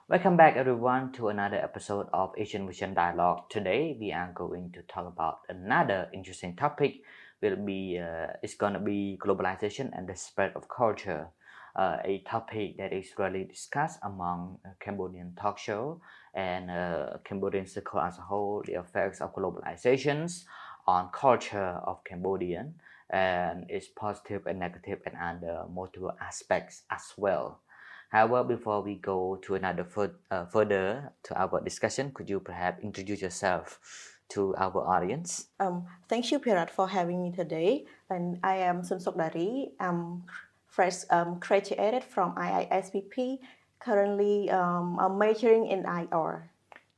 Welcome back everyone to another episode of Asian Vision Dialogue. Today we are going to talk about another interesting topic. It's gonna be globalization and the spread of culture, a topic that is rarely discussed among Cambodian talk show and Cambodian circle as a whole. The effects of globalizations on culture of Cambodian and its positive and negative and other multiple aspects as well. However, before we go to further to our discussion, could you perhaps introduce yourself to our audience? Thank you, Pirat, for having me today. And I am Sun Sok Dari. I'm fresh graduated from IISPP. Currently, I'm majoring in IR.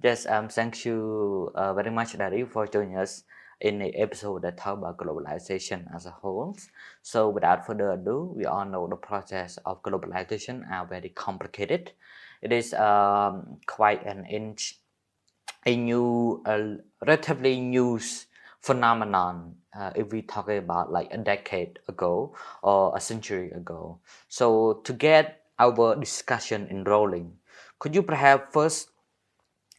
Yes, thank you very much, Dari, for joining us in the episode that talk about globalization as a whole. So, without further ado, we all know the process of globalization are very complicated. It is quite a new, relatively new phenomenon if we talk about like a decade ago or a century ago. So to get our discussion enrolling, could you perhaps first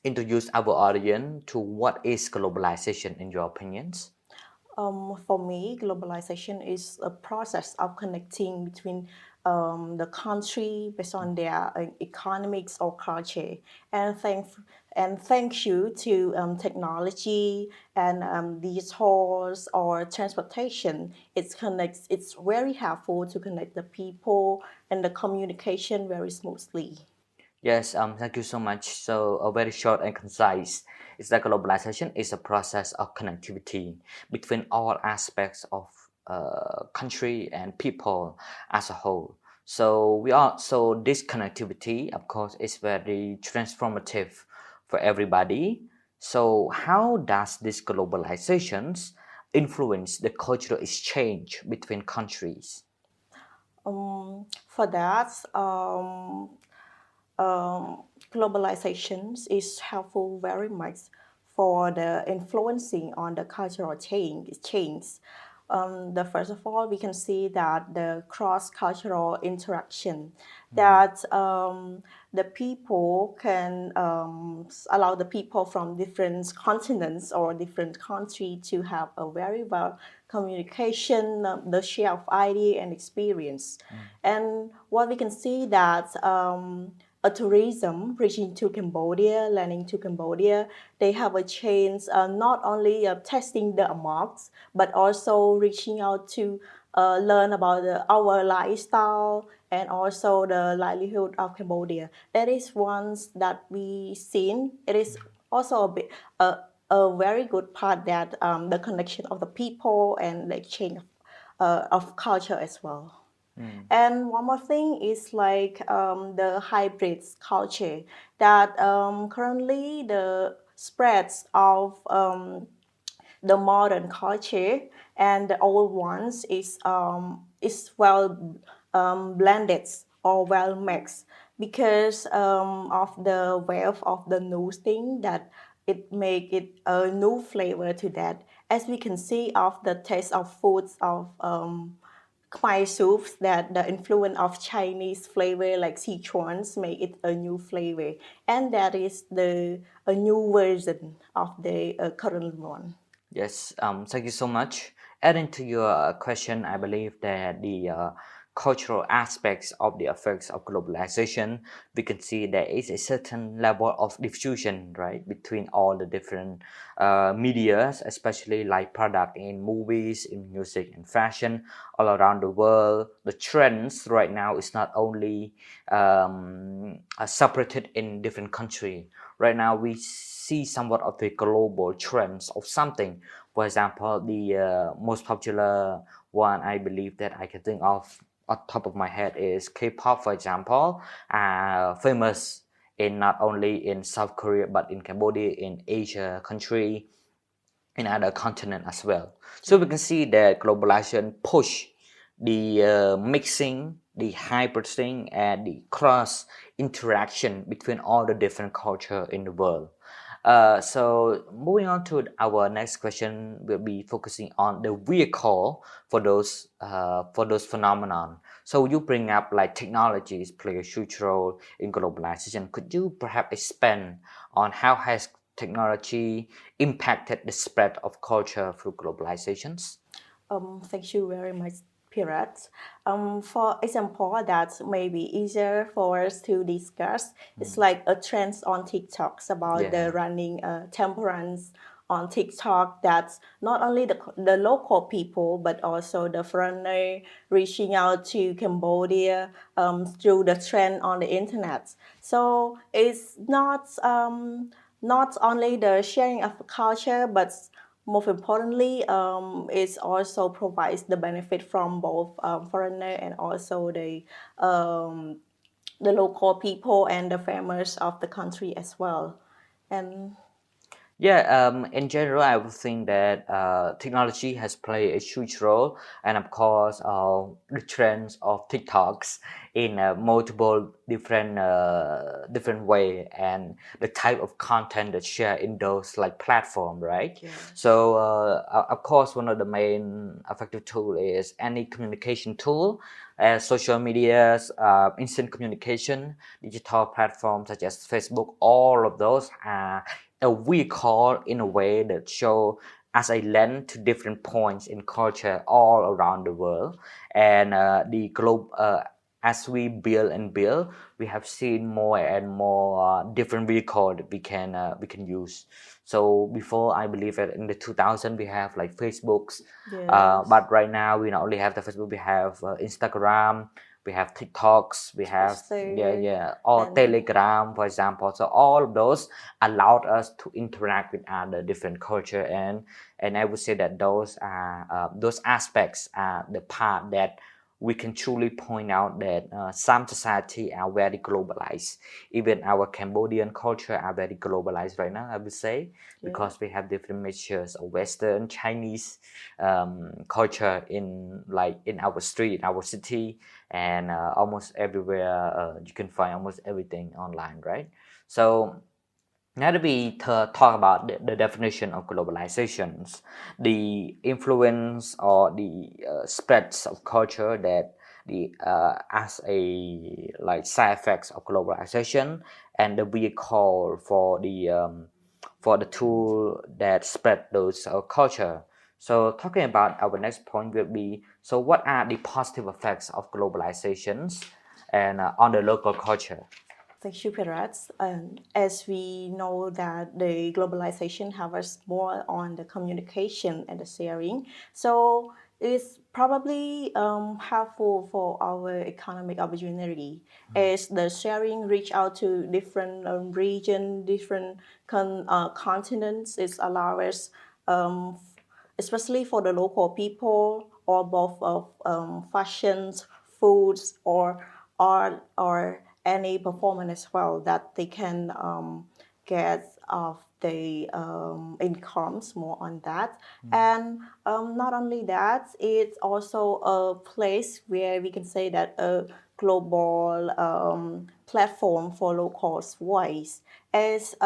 introduce our audience to what is globalization in your opinions? For me, globalization is a process of connecting between the country based on their economics or culture. And thank you to technology and digitals or transportation, it's very helpful to connect the people and the communication very smoothly. Yes, thank you so much. So, very short and concise is that globalization is a process of connectivity between all aspects of country and people as a whole. So this connectivity, of course, is very transformative for everybody. So, how does this globalizations influence the cultural exchange between countries? For that, globalization is helpful very much for the influencing on the cultural change. The first of all, we can see that the cross-cultural interaction that the people can allow the people from different continents or different country to have a very well communication, the share of idea and experience. And what we can see that a tourism reaching to Cambodia, landing to Cambodia, they have a chance not only testing the marks, but also reaching out to learn about our lifestyle and also the livelihood of Cambodia. That is one that we seen. It is also a very good part that the connection of the people and the exchange of culture as well. And one more thing is like the hybrid culture that currently the spreads of the modern culture and the old ones is well blended or well mixed because of the wealth of the new thing that it make it a new flavor to that. As we can see of the taste of foods of Khmer soups that the influence of Chinese flavor like Sichuan's make it a new flavor, and that is the a new version of the current one. Yes, thank you so much. Adding to your question, I believe that the cultural aspects of the effects of globalization, we can see there is a certain level of diffusion, right, between all the different medias, especially like product in movies, in music, and fashion, all around the world. The trends right now is not only separated in different country. Right now, we see somewhat of the global trends of something. For example, the most popular one I believe that I can think of on top of my head is K-pop, for example, famous in not only in South Korea but in Cambodia, in Asia country, in other continent as well. So we can see that globalization push the mixing, the hybriding, and the cross interaction between all the different culture in the world. So moving on to our next question, we'll be focusing on the vehicle for those phenomenon. So you bring up like technologies play a huge role in globalization. Could you perhaps expand on how has technology impacted the spread of culture through globalizations? Thank you very much, Pirat. For example, that may be easier for us to discuss. It's like a trend on TikToks about Yeah. the running temperance on TikTok. That's not only the local people but also the foreigner reaching out to Cambodia through the trend on the internet. So it's not only the sharing of culture, but most importantly, it also provides the benefit from both foreigner and also the local people and the farmers of the country as well. And Yeah, in general, I would think that technology has played a huge role, and of course, the trends of TikToks in multiple different way, and the type of content that share in those like platform, right? yes, So, of course, one of the main effective tool is any communication tool, social medias, instant communication, digital platforms such as Facebook. All of those are we call in a way that show as a lens to different points in culture all around the world, and the globe as we build and build, we have seen more and more different vehicle that we can use. So before, I believe that in the 2000 we have like Facebooks, yes, but right now we not only have the Facebook, we have Instagram, we have TikToks, we have Twitter, or and Telegram, for example. So all of those allowed us to interact with other different culture, and I would say that those aspects are the part that we can truly point out that some society are very globalized. Even our Cambodian culture are very globalized right now, I would say, yeah, because we have different mixtures of Western, Chinese culture in like in our street, in our city, and almost everywhere you can find almost everything online, right? So now that we talk about the definition of globalizations, the influence or the spreads of culture that the as a like side effects of globalization, and the vehicle for the tool that spread those culture. So talking about our next point will be, so what are the positive effects of globalizations and on the local culture? thank you, Pirat. As we know that the globalization have us more on the communication and the sharing, so it's probably helpful for our economic opportunity as the sharing reach out to different region, different continents. It allows us, especially for the local people, or both of fashions, foods, or art, or any performance as well, that they can get of the incomes more on that. And not only that, it's also a place where we can say that a global platform for locals' voice, as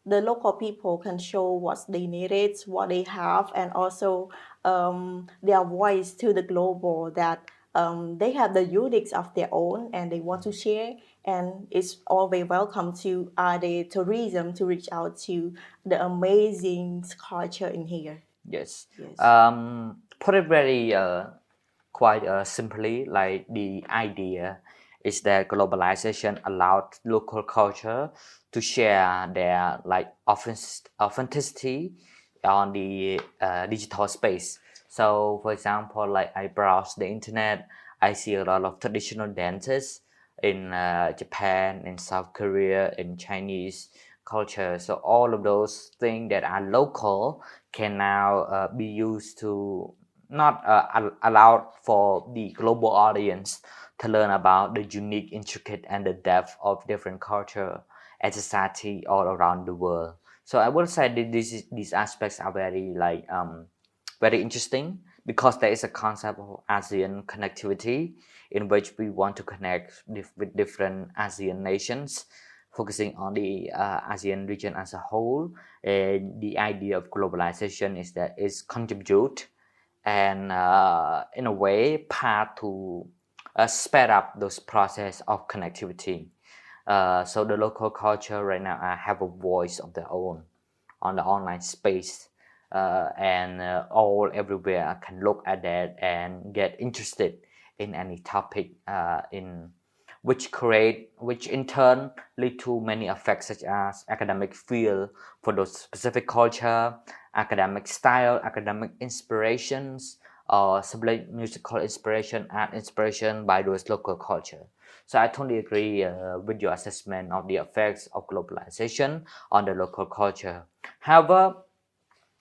the local people can show what they needed, what they have, and also their voice to the global, that they have the uniques of their own and they want to share. And it's always welcome to the tourism to reach out to the amazing culture in here. Yes. Yes. Put it very quite simply, like the idea is that globalization allowed local culture to share their like authenticity on the digital space. So, for example, like I browse the internet, I see a lot of traditional dances in Japan, in South Korea, in Chinese culture. So all of those things that are local can now be used to not allowed for the global audience to learn about the unique, intricate, and the depth of different culture and society all around the world. So I would say that these aspects are very like very interesting, because there is a concept of ASEAN connectivity in which we want to connect with different ASEAN nations focusing on the ASEAN region as a whole. The idea of globalization is that it's contribute and in a way part to speed up those process of connectivity. So the local culture right now have a voice of their own on the online space, and all everywhere can look at that and get interested in any topic, in which in turn lead to many effects such as academic field for those specific culture, academic style, academic inspirations, or simply musical inspiration and inspiration by those local culture. So I totally agree with your assessment of the effects of globalization on the local culture. However,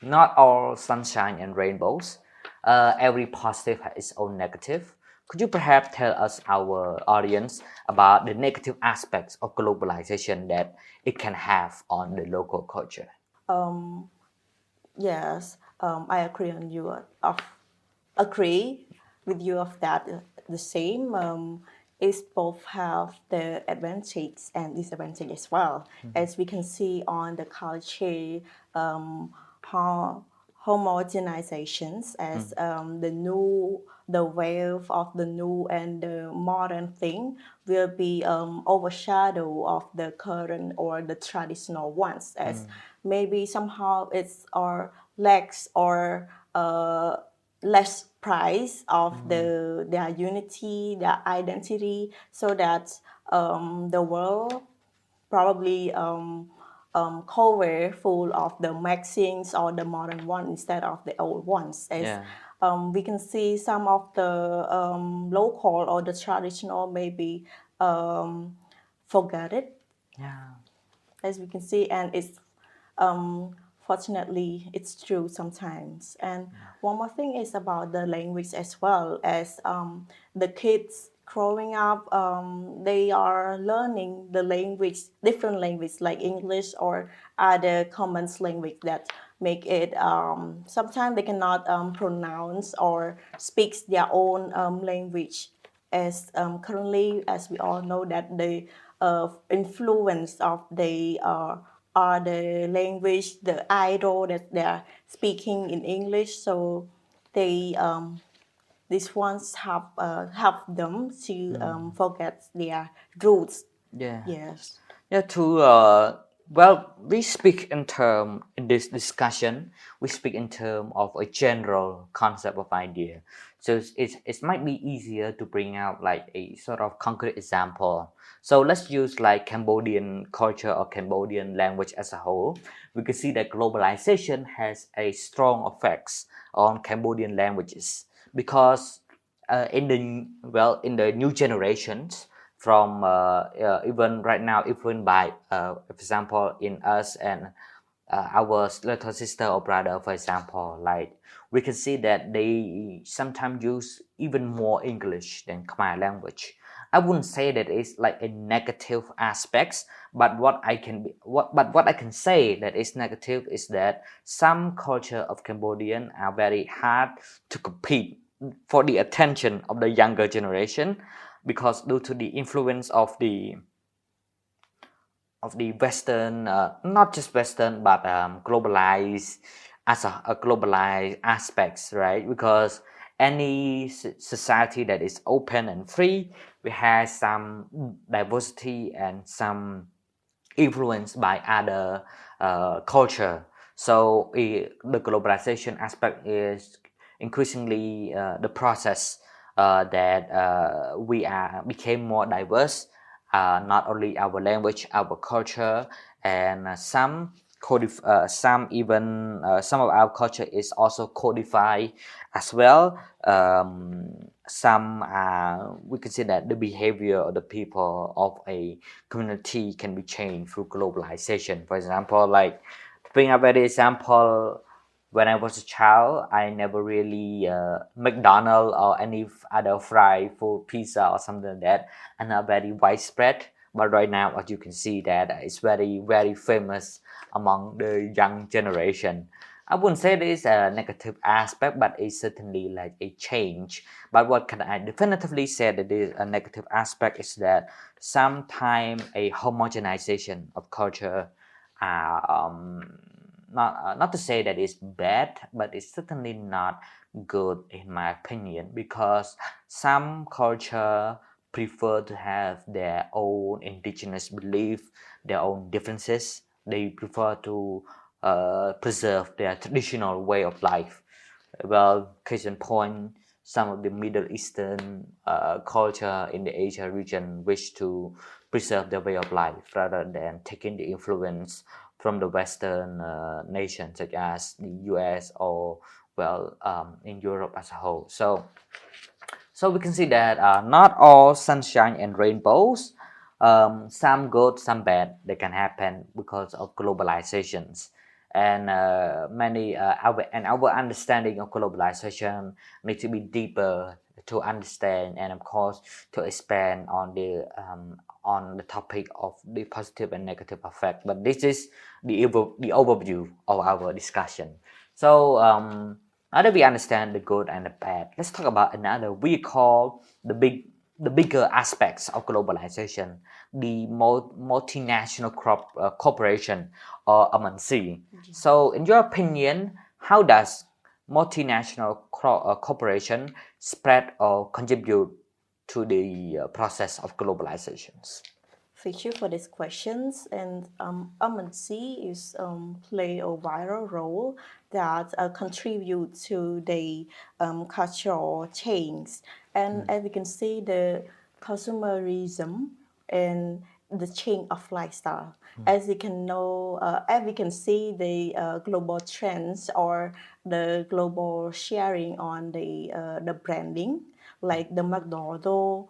not all sunshine and rainbows. Every positive has its own negative. Could you perhaps tell us, our audience, about the negative aspects of globalization that it can have on the local culture? Um, yes, I agree on you. Agree with you of that. The same. Is both have the advantage and disadvantage as well, as we can see on the culture, how homogenizations as the wave of the new and the modern thing will be overshadow of the current or the traditional ones, as maybe somehow it's or lacks or less price of their unity, their identity, so that the world probably cover full of the mixings or the modern one instead of the old ones. As Yeah, we can see some of the local or the traditional maybe forget it, yeah, as we can see, and it's fortunately it's true sometimes. And one more thing is about the language as well, as the kids growing up, they are learning the language, different language like English or other common language that make it sometimes they cannot pronounce or speak their own language, as currently, as we all know, that the influence of the are the language, the idol that they are speaking in English. So they these ones help them to forget their roots. yeah. Yes. Yeah, well, we speak in term in this discussion. We speak in term of a general concept of idea. So it might be easier to bring out like a sort of concrete example. So let's use like Cambodian culture or Cambodian language as a whole. We can see that globalization has a strong effects on Cambodian languages because in the new generations from even right now influenced by for example in us and our little sister or brother, for example, like we can see that they sometimes use even more English than Khmer language. I wouldn't say that it's like a negative aspects, but what I can say that is negative is that some culture of Cambodian are very hard to compete for the attention of the younger generation, because due to the influence of the Western, not just Western, but globalized as a globalized aspects, right? Because any society that is open and free, we have some diversity and some influenced by other culture. So the globalization aspect is increasingly the process that we are became more diverse, not only our language, our culture, and some of our culture is also codified as well. Some we can say that the behavior of the people of a community can be changed through globalization. For example, like to bring up an example, when I was a child, I never really McDonald's or any other fried food, pizza or something like that, and not very widespread. But right now, as you can see, that it's very very famous among the young generation. I wouldn't say there is a negative aspect, but it's certainly like a change. But what can I definitively say that is a negative aspect is that sometimes a homogenization of culture, not to say that it's bad, but it's certainly not good in my opinion, because some culture prefer to have their own indigenous belief, their own differences. They prefer to preserve their traditional way of life. Well, case in point, some of the Middle Eastern culture in the Asia region wish to preserve their way of life rather than taking the influence from the Western nations such as the US or in Europe as a whole. So we can see that not all sunshine and rainbows. Some good, some bad. They can happen because of globalizations, and our understanding of globalization needs to be deeper to understand, and of course to expand on the topic of the positive and negative effect. But this is the overview of our discussion. So now that we understand the good and the bad, let's talk about another we call the bigger aspects of globalization, the multinational corporation or MNC. So, in your opinion, how does multinational corporation spread or contribute to the process of globalizations? Thank you for these questions. And MNC is play a vital role that contribute to the cultural change. And as we can see, the consumerism and the change of lifestyle. As you can know, as we can see the global trends or the global sharing on the branding, like the McDonald's or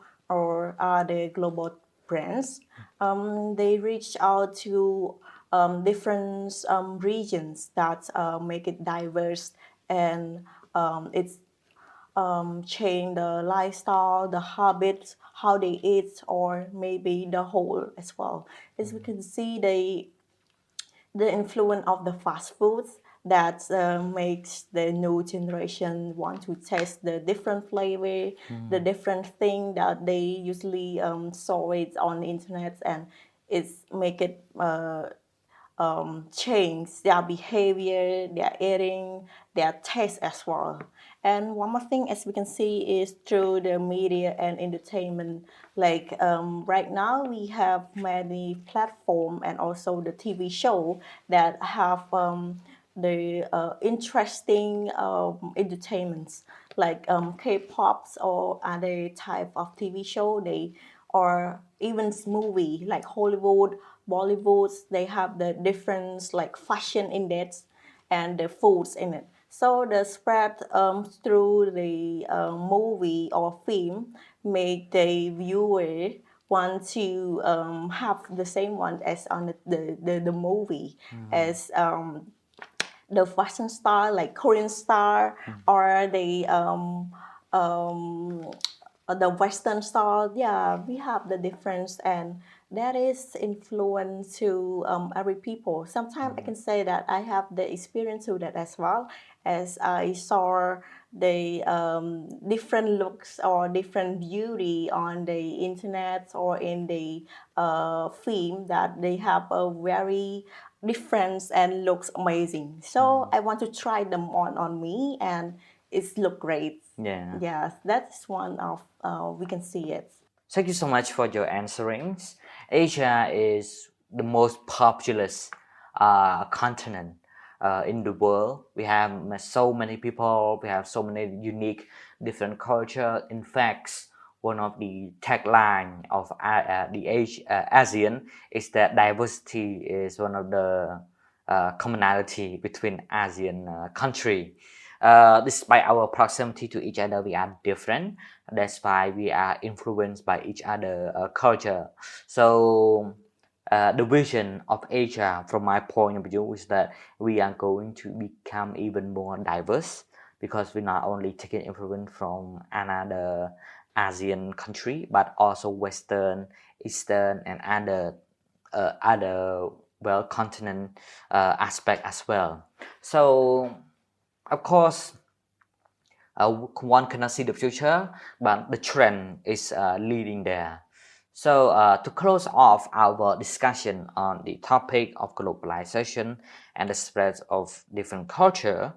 the global brands. They reach out to different regions that make it diverse, and it's change the lifestyle, the habits, how they eat, or maybe the whole as well. As we can see, the influence of the fast foods that makes the new generation want to taste the different flavor, the different thing that they usually saw it on the internet, and it's make it change their behavior, their eating, their taste as well. And one more thing, as we can see, is through the media and entertainment. Like right now, we have many platform and also the TV show that have the interesting entertainments like K-pops or other type of TV show. They or even movie like Hollywood, Bollywood. They have the different like fashion index and the foods in it. So the spread through the movie or film make the viewer want to have the same one as on the movie as the fashion star like Korean star or the Western style. Yeah, we have the difference, and that is influence to every people. Sometimes I can say that I have the experience to that as well, as I saw the different looks or different beauty on the internet or in the film that they have a very difference and looks amazing. So I want to try them on me, and it's look great. Yeah. Yes, that's one of we can see it. Thank you so much for your answerings. Asia is the most populous continent in the world. We have so many people. We have so many unique, different culture. In fact, one of the tagline of ASEAN is that diversity is one of the commonality between ASEAN country. Despite our proximity to each other, we are different. That's why we are influenced by each other culture. So the vision of Asia, from my point of view, is that we are going to become even more diverse, because we're not only taking influence from another ASEAN country, but also Western, Eastern, and other continent aspect as well. So, of course, one cannot see the future, but the trend is leading there. So, to close off our discussion on the topic of globalization and the spread of different culture,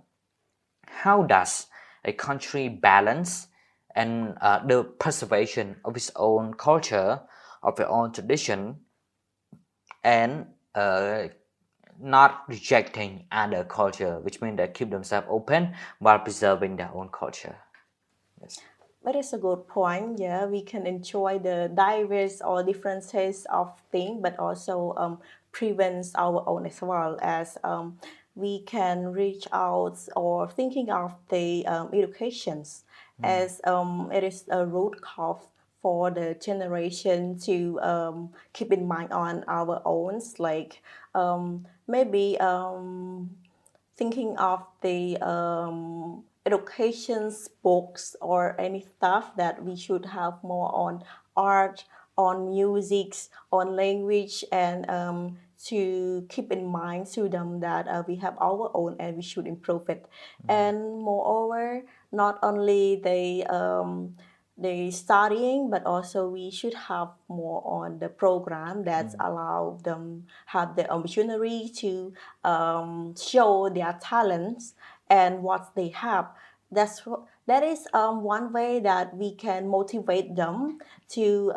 how does a country balance and the preservation of its own culture, of its own tradition, and not rejecting other culture, which means they keep themselves open while preserving their own culture? Yes. That is a good point. Yeah, we can enjoy the diverse or different tastes of things, but also prevents our own as well as we can reach out or thinking of the educations as it is a root cause for the generation to keep in mind on our own, like maybe thinking of the educations books or any stuff that we should have more on art, on music, on language, and to keep in mind to them that we have our own and we should improve it. And moreover, not only they studying, but also we should have more on the program that allow them have the opportunity to show their talents and what they have. That is one way that we can motivate them to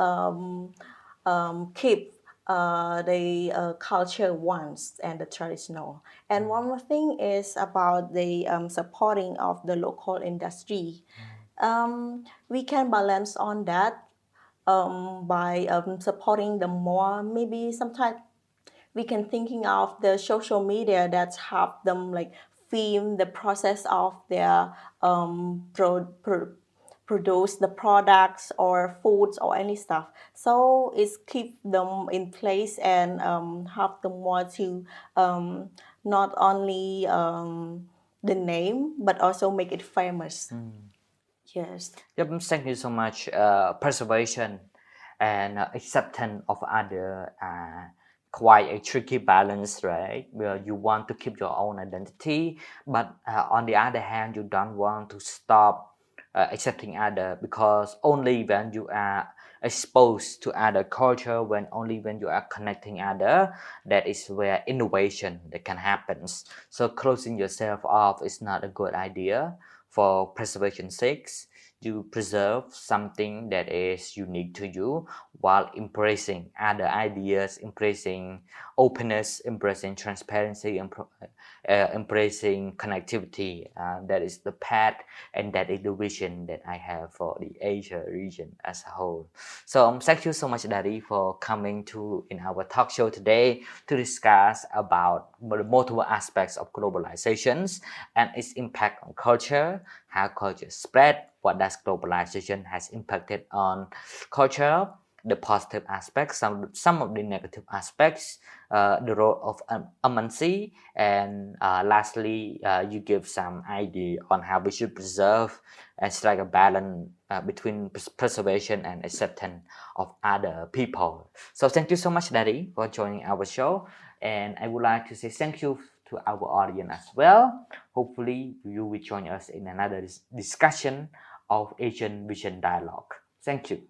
keep the culture once and the traditional. And one more thing is about the supporting of the local industry. We can balance on that by supporting them more. Maybe sometimes we can thinking of the social media that help them like film the process of their produce the products or foods or any stuff. So it's keep them in place and help them more to not only the name but also make it famous. Yes. Yep, thank you so much. Preservation and acceptance of other quite a tricky balance, right? Where you want to keep your own identity, but on the other hand, you don't want to stop accepting other, because only when you are exposed to other culture, when only when you are connecting other, that is where innovation that can happen. So closing yourself off is not a good idea. For preservation sakes, you preserve something that is unique to you while embracing other ideas, embracing openness, embracing transparency, embracing connectivity. That is the path, and that is the vision that I have for the Asia region as a whole. So thank you so much, Daddy, for coming to in our talk show today to discuss about the multiple aspects of globalizations and its impact on culture, how culture spread, what does globalization has impacted on culture, the positive aspects, some of the negative aspects, the role of MNC, and lastly, you give some idea on how we should preserve and strike a balance between preservation and acceptance of other people. So thank you so much, Daddy, for joining our show, and I would like to say thank you to our audience as well. Hopefully, you will join us in another discussion of Asian Vision Dialogue. Thank you.